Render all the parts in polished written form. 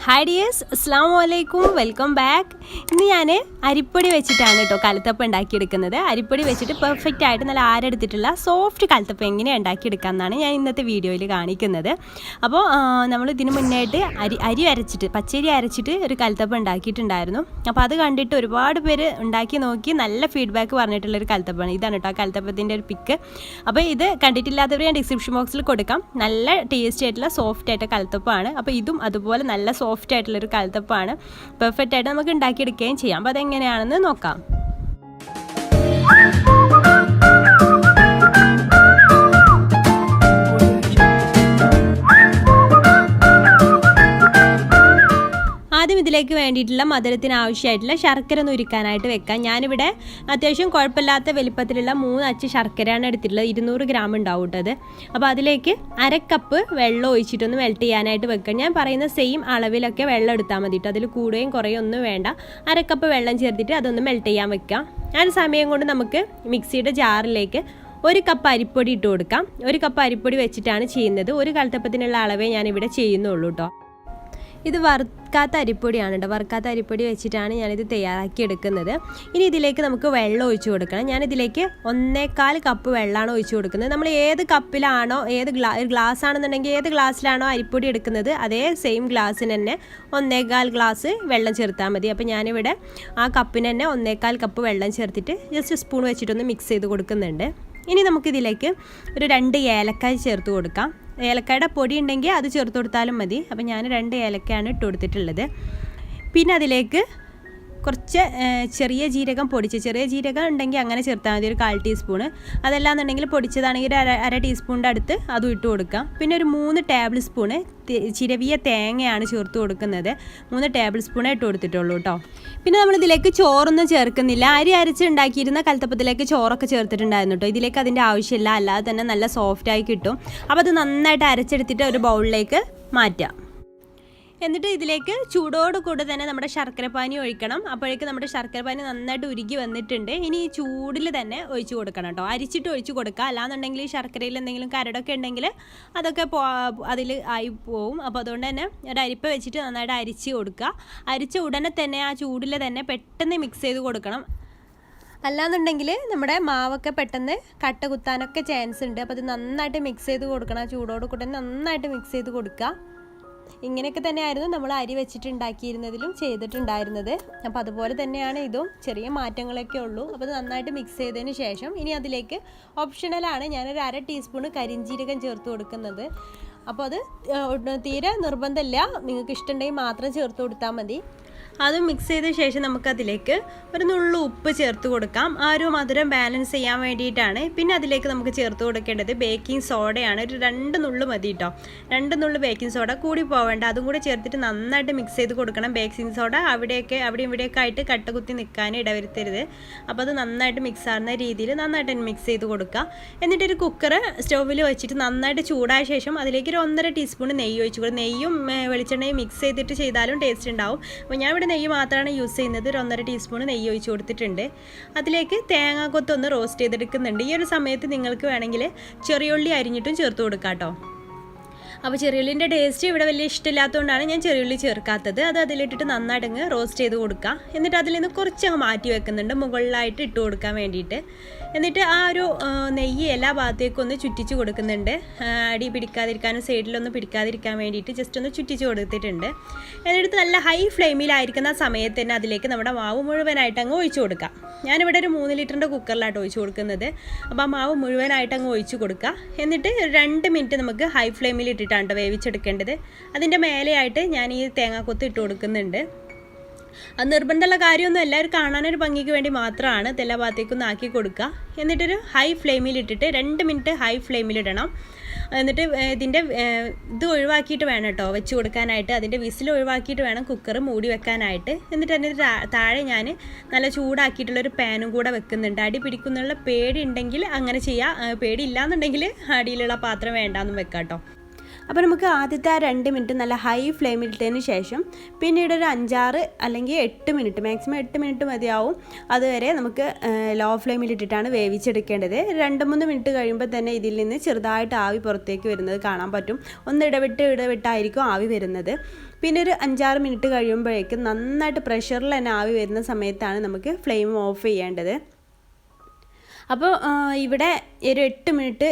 Hi dears, അസ്സാം വലൈക്കും, welcome back. ഇന്ന് ഞാൻ അരിപ്പൊടി വെച്ചിട്ടാണ് കേട്ടോ കലത്തപ്പം ഉണ്ടാക്കിയെടുക്കുന്നത്. അരിപ്പൊടി വെച്ചിട്ട് പെർഫെക്റ്റ് ആയിട്ട് നല്ല ആരെടുത്തിട്ടുള്ള സോഫ്റ്റ് കലത്തപ്പം എങ്ങനെ ഉണ്ടാക്കിയെടുക്കാമെന്നാണ് ഞാൻ ഇന്നത്തെ വീഡിയോയിൽ കാണിക്കുന്നത്. അപ്പോൾ നമ്മൾ ഇതിന് മുന്നായിട്ട് അരി അരച്ചിട്ട് പച്ചരി അരച്ചിട്ട് ഒരു കലത്തപ്പം ഉണ്ടാക്കിയിട്ടുണ്ടായിരുന്നു. അപ്പോൾ അത് കണ്ടിട്ട് ഒരുപാട് പേര് ഉണ്ടാക്കി നോക്കി നല്ല ഫീഡ്ബാക്ക് പറഞ്ഞിട്ടുള്ളൊരു കലത്തപ്പമാണ്. ഇതാണ് കേട്ടോ ആ കലത്തപ്പത്തിൻ്റെ ഒരു പിക്ക്. അപ്പോൾ ഇത് കണ്ടിട്ടില്ലാത്തവർ ഞാൻ ഡിസ്ക്രിപ്ഷൻ ബോക്സിൽ കൊടുക്കാം. നല്ല ടേസ്റ്റി ആയിട്ടുള്ള സോഫ്റ്റ് ആയിട്ട് കലത്തപ്പമാണ്. അപ്പോൾ ഇതും അതുപോലെ നല്ല സോഫ്റ്റ് ആയിട്ടുള്ളൊരു കലത്തപ്പമാണ്. പെർഫെക്റ്റ് ആയിട്ട് നമുക്ക് ഉണ്ടാക്കിയെടുക്കുകയും ചെയ്യാം. അപ്പോൾ അതെങ്ങനെയാണെന്ന് നോക്കാം. ആദ്യം ഇതിലേക്ക് വേണ്ടിയിട്ടുള്ള മധുരത്തിന് ആവശ്യമായിട്ടുള്ള ശർക്കര ഒന്ന് ഉരുക്കാനായിട്ട് വെക്കാം. ഞാനിവിടെ അത്യാവശ്യം കുഴപ്പമില്ലാത്ത വലിപ്പത്തിലുള്ള 3 അച്ച് ശർക്കരയാണ് എടുത്തിട്ടുള്ളത്. 200 ഗ്രാം ഉണ്ടാവും കേട്ടത്. അപ്പോൾ അതിലേക്ക് 1/2 കപ്പ് വെള്ളം ഒഴിച്ചിട്ടൊന്ന് മെൽറ്റ് ചെയ്യാനായിട്ട് വെക്കാം. ഞാൻ പറയുന്ന സെയിം അളവിലൊക്കെ വെള്ളം എടുത്താൽ മതി കേട്ടോ. അതിൽ കൂടുകയും കുറയും ഒന്നും വേണ്ട. 1/2 കപ്പ് വെള്ളം ചേർത്തിട്ട് അതൊന്ന് മെൽറ്റ് ചെയ്യാൻ വെക്കാം. ആ സമയം കൊണ്ട് നമുക്ക് മിക്സിയുടെ ജാറിലേക്ക് 1 കപ്പ് അരിപ്പൊടി ഇട്ട് കൊടുക്കാം. 1 കപ്പ് അരിപ്പൊടി വെച്ചിട്ടാണ് ചെയ്യുന്നത്. ഒരു കലത്തപ്പത്തിനുള്ള അളവേ ഞാനിവിടെ ചെയ്യുന്നുള്ളൂ കേട്ടോ. ഇത് വറുക്കാത്ത അരിപ്പൊടിയാണ് കേട്ടോ. വറുക്കാത്ത അരിപ്പൊടി വെച്ചിട്ടാണ് ഞാനിത് തയ്യാറാക്കി എടുക്കുന്നത്. ഇനി ഇതിലേക്ക് നമുക്ക് വെള്ളം ഒഴിച്ച് കൊടുക്കണം. ഞാനിതിലേക്ക് 1/4 കപ്പ് വെള്ളമാണ് ഒഴിച്ച് കൊടുക്കുന്നത്. നമ്മൾ ഏത് കപ്പിലാണോ ഗ്ലാസ് ആണെന്നുണ്ടെങ്കിൽ ഏത് ഗ്ലാസ്സിലാണോ അരിപ്പൊടി എടുക്കുന്നത് അതേ സെയിം ഗ്ലാസ്സിന് തന്നെ 1/4 ഗ്ലാസ് വെള്ളം ചേർത്താൽ മതി. അപ്പോൾ ഞാനിവിടെ ആ കപ്പിന് തന്നെ 1/4 കപ്പ് വെള്ളം ചേർത്തിട്ട് ജസ്റ്റ് സ്പൂൺ വെച്ചിട്ടൊന്ന് മിക്സ് ചെയ്ത് കൊടുക്കുന്നുണ്ട്. ഇനി നമുക്കിതിലേക്ക് ഒരു 2 ഏലക്കായ് ചേർത്ത് കൊടുക്കാം. ഏലക്കായുടെ പൊടി ഉണ്ടെങ്കിൽ അത് ചേർത്ത് കൊടുത്താലും മതി. അപ്പോൾ ഞാൻ 2 ഏലക്കയാണ് ഇട്ട് കൊടുത്തിട്ടുള്ളത്. പിന്നെ അതിലേക്ക് കുറച്ച് ചെറിയ ജീരകം ചെറിയ ജീരകം ഉണ്ടെങ്കിൽ അങ്ങനെ ചേർത്താൽ മതി, ഒരു 1/4 ടീസ്പൂണ്. അതല്ലാന്നുണ്ടെങ്കിൽ പൊടിച്ചതാണെങ്കിൽ ഒരു 1/2 ടീസ്പൂണിൻ്റെ അടുത്ത് അതും ഇട്ട് കൊടുക്കാം. പിന്നെ ഒരു 3 ടേബിൾ സ്പൂണ് ചിരവിയ തേങ്ങയാണ് ചേർത്ത് കൊടുക്കുന്നത്. 3 ടേബിൾ സ്പൂണേ ഇട്ട് കൊടുത്തിട്ടുള്ളൂ കേട്ടോ. പിന്നെ നമ്മളിതിലേക്ക് ചോറൊന്നും ചേർക്കുന്നില്ല. അരി അരച്ച് ഉണ്ടാക്കിയിരുന്ന കലത്തപ്പത്തിലേക്ക് ചോറൊക്കെ ചേർത്തിട്ടുണ്ടായിരുന്നു കേട്ടോ. ഇതിലേക്ക് അതിൻ്റെ ആവശ്യമില്ല, അല്ലാതെ തന്നെ നല്ല സോഫ്റ്റായി കിട്ടും. അപ്പോൾ അത് നന്നായിട്ട് അരച്ചെടുത്തിട്ട് ഒരു ബൗളിലേക്ക് മാറ്റാം. എന്നിട്ട് ഇതിലേക്ക് ചൂടോടുകൂടെ തന്നെ നമ്മുടെ ശർക്കരപ്പാനി ഒഴിക്കണം. അപ്പോഴേക്ക് നമ്മുടെ ശർക്കരപ്പാനി നന്നായിട്ട് ഉരുകി വന്നിട്ടുണ്ട്. ഇനി ഈ ചൂടിൽ തന്നെ ഒഴിച്ച് കൊടുക്കണം കേട്ടോ. അരിച്ചിട്ട് ഒഴിച്ച് കൊടുക്കുക. അല്ലാന്നുണ്ടെങ്കിൽ ഈ ശർക്കരയിൽ എന്തെങ്കിലും കരടൊക്കെ ഉണ്ടെങ്കിൽ അതൊക്കെ അതിൽ ആയി പോവും. അപ്പോൾ അതുകൊണ്ട് തന്നെ ഒരു അരിപ്പ വെച്ചിട്ട് നന്നായിട്ട് അരിച്ച് കൊടുക്കുക. അരിച്ച ഉടനെ തന്നെ ആ ചൂടിൽ തന്നെ പെട്ടെന്ന് മിക്സ് ചെയ്ത് കൊടുക്കണം. അല്ലാന്നുണ്ടെങ്കിൽ നമ്മുടെ മാവൊക്കെ പെട്ടെന്ന് കട്ട കുത്താനൊക്കെ ചാൻസ് ഉണ്ട്. അപ്പോൾ അത് നന്നായിട്ട് മിക്സ് ചെയ്ത് കൊടുക്കണം. ആ ചൂടോട് കൂടെ നന്നായിട്ട് മിക്സ് ചെയ്ത് കൊടുക്കുക. ഇങ്ങനെയൊക്കെ തന്നെയായിരുന്നു നമ്മൾ അരി വെച്ചിട്ടുണ്ടാക്കിയിരുന്നതിലും ചെയ്തിട്ടുണ്ടായിരുന്നത്. അപ്പോൾ അതുപോലെ തന്നെയാണ് ഇതും, ചെറിയ മാറ്റങ്ങളൊക്കെ ഉള്ളൂ. അപ്പോൾ അത് നന്നായിട്ട് മിക്സ് ചെയ്തതിന് ശേഷം ഇനി അതിലേക്ക് ഓപ്ഷണലാണ് ഞാനൊരു 1/2 ടീസ്പൂണ് കരിഞ്ജീരകം ചേർത്ത് കൊടുക്കുന്നത്. അപ്പോൾ അത് തീരെ നിർബന്ധമില്ല, നിങ്ങൾക്ക് ഇഷ്ടമുണ്ടെങ്കിൽ മാത്രം ചേർത്ത് കൊടുത്താൽ മതി. അതും മിക്സ് ചെയ്ത ശേഷം നമുക്കതിലേക്ക് ഒരു നുള്ളു ഉപ്പ് ചേർത്ത് കൊടുക്കാം. ആ ഒരു മധുരം ബാലൻസ് ചെയ്യാൻ വേണ്ടിയിട്ടാണ്. പിന്നെ അതിലേക്ക് നമുക്ക് ചേർത്ത് കൊടുക്കേണ്ടത് ബേക്കിംഗ് സോഡയാണ്. ഒരു 2 നുള്ളു മതി കേട്ടോ. 2 നുള്ളു ബേക്കിംഗ് സോഡ, കൂടി പോവേണ്ട. അതും കൂടി ചേർത്തിട്ട് നന്നായിട്ട് മിക്സ് ചെയ്ത് കൊടുക്കണം. ബേക്കിംഗ് സോഡ അവിടെയും ഇവിടെയൊക്കെ ആയിട്ട് കട്ട കുത്തി നിൽക്കാൻ ഇടവരുത്തരുത്. അപ്പോൾ അത് നന്നായിട്ട് മിക്സ് ആകുന്ന രീതിയിൽ നന്നായിട്ട് മിക്സ് ചെയ്ത് കൊടുക്കുക. എന്നിട്ടൊരു കുക്കർ സ്റ്റൗവിൽ വെച്ചിട്ട് നന്നായിട്ട് ചൂടായ ശേഷം അതിലേക്ക് ഒരു 1.5 ടീസ്പൂൺ നെയ്യ് ഒഴിച്ച് കൊടുക്കും. നെയ്യും വെളിച്ചെണ്ണയും മിക്സ് ചെയ്തിട്ട് ചെയ്താലും ടേസ്റ്റ് ഉണ്ടാവും. അപ്പോൾ ഞാൻ ഇവിടെ നെയ്യ് മാത്രമാണ് യൂസ് ചെയ്യുന്നത്. ഒരു 1.5 ടീസ്പൂൺ നെയ്യ് ഒഴിച്ച് കൊടുത്തിട്ടുണ്ട്. അതിലേക്ക് തേങ്ങാക്കൊത്തൊന്ന് റോസ്റ്റ് ചെയ്തെടുക്കുന്നുണ്ട്. ഈ ഒരു സമയത്ത് നിങ്ങൾക്ക് വേണമെങ്കിൽ ചെറിയുള്ളി അരിഞ്ഞിട്ടും ചേർത്ത് കൊടുക്കാം കേട്ടോ. അപ്പോൾ ചെറിയുള്ളിൻ്റെ ടേസ്റ്റ് ഇവിടെ വലിയ ഇഷ്ടമില്ലാത്തതുകൊണ്ടാണ് ഞാൻ ചെറിയുള്ളി ചേർക്കാത്തത്. അത് അതിലിട്ടിട്ട് നന്നായിട്ടങ്ങ് റോസ്റ്റ് ചെയ്ത് കൊടുക്കുക. എന്നിട്ട് അതിൽ നിന്ന് കുറച്ചങ്ങ് മാറ്റി വെക്കുന്നുണ്ട് മുകളിലായിട്ട് ഇട്ട് കൊടുക്കാൻ വേണ്ടിയിട്ട്. എന്നിട്ട് ആ ഒരു നെയ്യ് എല്ലാ ഭാഗത്തേക്കും ഒന്ന് ചുറ്റിച്ച് കൊടുക്കുന്നുണ്ട്. അടി പിടിക്കാതിരിക്കാനും സൈഡിലൊന്നും പിടിക്കാതിരിക്കാൻ വേണ്ടിയിട്ട് ജസ്റ്റ് ഒന്ന് ചുറ്റിച്ച് കൊടുത്തിട്ടുണ്ട്. എന്നിട്ട് നല്ല ഹൈ ഫ്ലെയിമിലായിരിക്കുന്ന സമയത്ത് തന്നെ അതിലേക്ക് നമ്മുടെ മാവ് മുഴുവനായിട്ട് അങ്ങ് ഒഴിച്ച് കൊടുക്കാം. ഞാനിവിടെ ഒരു 3 ലിറ്ററിൻ്റെ കുക്കറിലായിട്ട് ഒഴിച്ച് കൊടുക്കുന്നത്. അപ്പോൾ ആ മാവ് മുഴുവനായിട്ട് അങ്ങ് ഒഴിച്ച് കൊടുക്കുക. എന്നിട്ട് 2 മിനിറ്റ് നമുക്ക് ഹൈ ഫ്ലെയിമിൽ ഇട്ടിട്ടാണ് വേവിച്ചെടുക്കേണ്ടത്. അതിൻ്റെ മേലെയായിട്ട് ഞാൻ ഈ തേങ്ങാക്കൊത്ത് ഇട്ട് കൊടുക്കുന്നുണ്ട്. അത് നിർബന്ധമുള്ള കാര്യമൊന്നും എല്ലാവരും കാണാനൊരു ഭംഗിക്ക് വേണ്ടി മാത്രമാണ്. എല്ലാ ഭാഗത്തേക്കൊന്ന് ആക്കി കൊടുക്കുക. എന്നിട്ടൊരു ഹൈ ഫ്ലെയിമിൽ ഇട്ടിട്ട് 2 മിനിറ്റ് ഹൈ ഫ്ലെയിമിലിടണം. എന്നിട്ട് ഇതിൻ്റെ ഇത് ഒഴിവാക്കിയിട്ട് വേണം കേട്ടോ വെച്ച് കൊടുക്കാനായിട്ട്. അതിൻ്റെ വിസിൽ ഒഴിവാക്കിയിട്ട് വേണം കുക്കർ മൂടി വെക്കാനായിട്ട്. എന്നിട്ട് അതിൻ്റെ താഴെ ഞാൻ നല്ല ചൂടാക്കിയിട്ടുള്ളൊരു പാനും കൂടെ വെക്കുന്നുണ്ട്. അടി പിടിക്കുന്നുള്ള പേടി ഉണ്ടെങ്കിൽ അങ്ങനെ ചെയ്യാം. പേടി ഇല്ലാന്നുണ്ടെങ്കിൽ അടിയിലുള്ള പാത്രം വേണ്ടാന്നും വെക്കാം കേട്ടോ. അപ്പോൾ നമുക്ക് ആദ്യത്തെ 2 മിനിറ്റ് നല്ല ഹൈ ഫ്ലെയിമിലിട്ടതിന് ശേഷം പിന്നീട് ഒരു 5-6 അല്ലെങ്കിൽ 8 മിനിറ്റ്, മാക്സിമം 8 മിനിറ്റ് മതിയാവും, അതുവരെ നമുക്ക് ലോ ഫ്ലെയിമിലിട്ടിട്ടാണ് വേവിച്ചെടുക്കേണ്ടത്. 2-3 മിനിറ്റ് കഴിയുമ്പോൾ തന്നെ ഇതിൽ നിന്ന് ചെറുതായിട്ട് ആവി പുറത്തേക്ക് വരുന്നത് കാണാൻ പറ്റും. ഒന്ന് ഇടവിട്ടായിരിക്കും ആവി വരുന്നത്. പിന്നെ ഒരു 5-6 മിനിറ്റ് കഴിയുമ്പോഴേക്കും നന്നായിട്ട് പ്രഷറിൽ തന്നെ ആവി വരുന്ന സമയത്താണ് നമുക്ക് ഫ്ലെയിം ഓഫ് ചെയ്യേണ്ടത്. അപ്പോൾ ഇവിടെ ഒരു 8 മിനിറ്റ്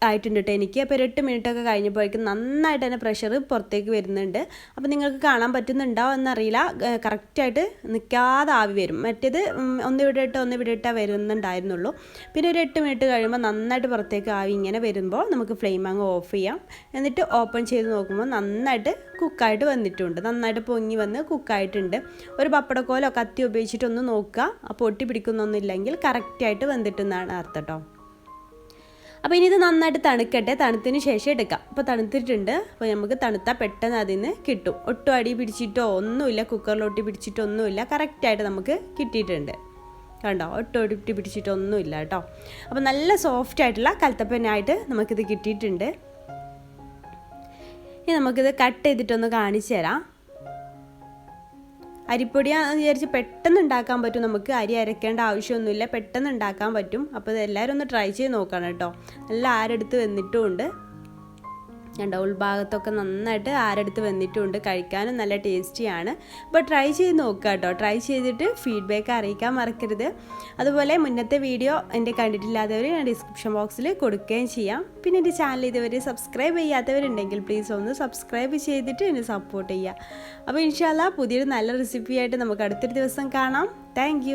ആയിട്ടുണ്ട് കേട്ടോ എനിക്ക്. അപ്പോൾ ഒരു 8 മിനിറ്റൊക്കെ കഴിഞ്ഞപ്പോഴേക്കും നന്നായിട്ട് തന്നെ പ്രഷർ പുറത്തേക്ക് വരുന്നുണ്ട്. അപ്പോൾ നിങ്ങൾക്ക് കാണാൻ പറ്റുന്നുണ്ടോ എന്നറിയില്ല, കറക്റ്റായിട്ട് നിൽക്കാതെ ആവി വരും. മറ്റേത് ഒന്ന് ഇവിടെ ഇട്ടാൽ വരുന്നുണ്ടായിരുന്നുള്ളൂ. പിന്നെ ഒരു 8 മിനിറ്റ് കഴിയുമ്പോൾ നന്നായിട്ട് പുറത്തേക്ക് ആവി ഇങ്ങനെ വരുമ്പോൾ നമുക്ക് ഫ്ലെയിം അങ്ങ് ഓഫ് ചെയ്യാം. എന്നിട്ട് ഓപ്പൺ ചെയ്ത് നോക്കുമ്പോൾ നന്നായിട്ട് കുക്കായിട്ട് വന്നിട്ടുണ്ട്, നന്നായിട്ട് പൊങ്ങി വന്ന് കുക്കായിട്ടുണ്ട്. ഒരു പപ്പടക്കോലോ കത്തി ഉപയോഗിച്ചിട്ടൊന്ന് നോക്കുക, അപ്പോൾ ഒട്ടി പിടിക്കുന്നൊന്നുമില്ലെങ്കിൽ കറക്റ്റായിട്ട് വന്നിട്ടെന്നാണ് അർത്ഥം കേട്ടോ. അപ്പോൾ ഇനി ഇത് നന്നായിട്ട് തണുക്കട്ടെ, തണുത്തതിന് ശേഷം എടുക്കാം. അപ്പോൾ തണുത്തിട്ടുണ്ട്. അപ്പോൾ നമുക്ക് തണുത്താൽ പെട്ടെന്ന് അതിൽ നിന്ന് കിട്ടും. ഒട്ടും അടി പിടിച്ചിട്ടോ ഒന്നുമില്ല, കുക്കറിൽ ഒട്ടി പിടിച്ചിട്ടോ ഒന്നുമില്ല, കറക്റ്റായിട്ട് നമുക്ക് കിട്ടിയിട്ടുണ്ട്. കണ്ടോ, ഒട്ടും ഒട്ടി പിടിച്ചിട്ടൊന്നുമില്ല കേട്ടോ. അപ്പോൾ നല്ല സോഫ്റ്റ് ആയിട്ടുള്ള കൽത്തപ്പനായിട്ട് നമുക്കിത് കിട്ടിയിട്ടുണ്ട്. ഇനി നമുക്കിത് കട്ട് ചെയ്തിട്ടൊന്ന് കാണിച്ചു തരാം. അരിപ്പൊടിയാണെന്ന് വിചാരിച്ച് പെട്ടെന്ന് ഉണ്ടാക്കാൻ പറ്റും, നമുക്ക് അരി അരയ്ക്കേണ്ട ആവശ്യമൊന്നുമില്ല, പെട്ടെന്ന് ഉണ്ടാക്കാൻ പറ്റും. അപ്പോൾ ഇത് എല്ലാവരും ഒന്ന് ട്രൈ ചെയ്ത് നോക്കണം കേട്ടോ. നല്ല ആരെടുത്ത് വന്നിട്ടുമുണ്ട് കണ്ടോ, ഉൾഭാഗത്തൊക്കെ നന്നായിട്ട് ആരെടുത്ത് വന്നിട്ടുമുണ്ട്. കഴിക്കാനും നല്ല ടേസ്റ്റിയാണ്. അപ്പോൾ ട്രൈ ചെയ്ത് നോക്കുക കേട്ടോ. ട്രൈ ചെയ്തിട്ട് ഫീഡ്ബാക്ക് അറിയിക്കാൻ മറക്കരുത്. അതുപോലെ മുന്നത്തെ വീഡിയോ എൻ്റെ കണ്ടിട്ടില്ലാത്തവർ ഞാൻ ഡിസ്ക്രിപ്ഷൻ ബോക്സിൽ കൊടുക്കുകയും ചെയ്യാം. പിന്നെ എൻ്റെ ചാനൽ ഇതുവരെ സബ്സ്ക്രൈബ് ചെയ്യാത്തവരുണ്ടെങ്കിൽ പ്ലീസ് ഒന്ന് സബ്സ്ക്രൈബ് ചെയ്തിട്ട് എന്നെ സപ്പോർട്ട് ചെയ്യുക. അപ്പോൾ ഇൻഷാ അല്ലാഹ് പുതിയൊരു നല്ല റെസിപ്പിയായിട്ട് നമുക്ക് അടുത്തൊരു ദിവസം കാണാം. താങ്ക്